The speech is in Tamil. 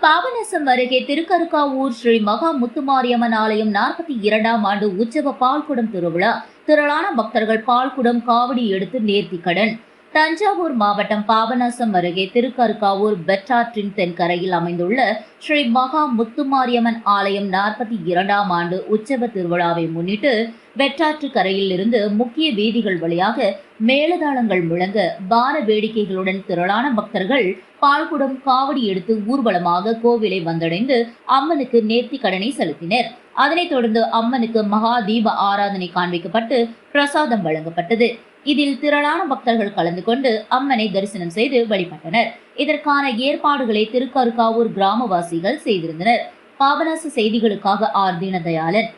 பாபநாசம் அருகே திருக்கருக்காவூர் ஸ்ரீ மகா முத்துமாரியம்மன் ஆலயம் 42ஆம் ஆண்டு உற்சவ பால்குடம் திருவிழா. திரளான பக்தர்கள் பால்குடம் காவடி எடுத்து நேர்த்திக்கடன். தஞ்சாவூர் மாவட்டம் பாபநாசம் அருகே திருக்கருக்காவூர் பெட்டாற்றின் தென்கரையில் அமைந்துள்ள ஸ்ரீ மகா முத்துமாரியம்மன் ஆலயம் 42ஆம் ஆண்டு உற்சவ திருவிழாவை முன்னிட்டு வெட்டாற்று கரையில் இருந்து முக்கிய வீதிகள் வழியாக மேலதாளங்கள் முழங்க வான வேடிக்கைகளுடன் திரளான பக்தர்கள் பால்குடம் காவடி எடுத்து ஊர்வலமாக கோவிலை வந்தடைந்து அம்மனுக்கு நேர்த்தி கடனை செலுத்தினர். அதனைத் தொடர்ந்து அம்மனுக்கு மகா தீப ஆராதனை காண்பிக்கப்பட்டு பிரசாதம் வழங்கப்பட்டது. இதில் திரளான பக்தர்கள் கலந்து கொண்டு அம்மனை தரிசனம் செய்து வழிபட்டனர். இதற்கான ஏற்பாடுகளை திருக்கருக்காவூர் கிராமவாசிகள் செய்திருந்தனர். பாபநாச செய்திகளுக்காக ஆர். தீனதயாளன்.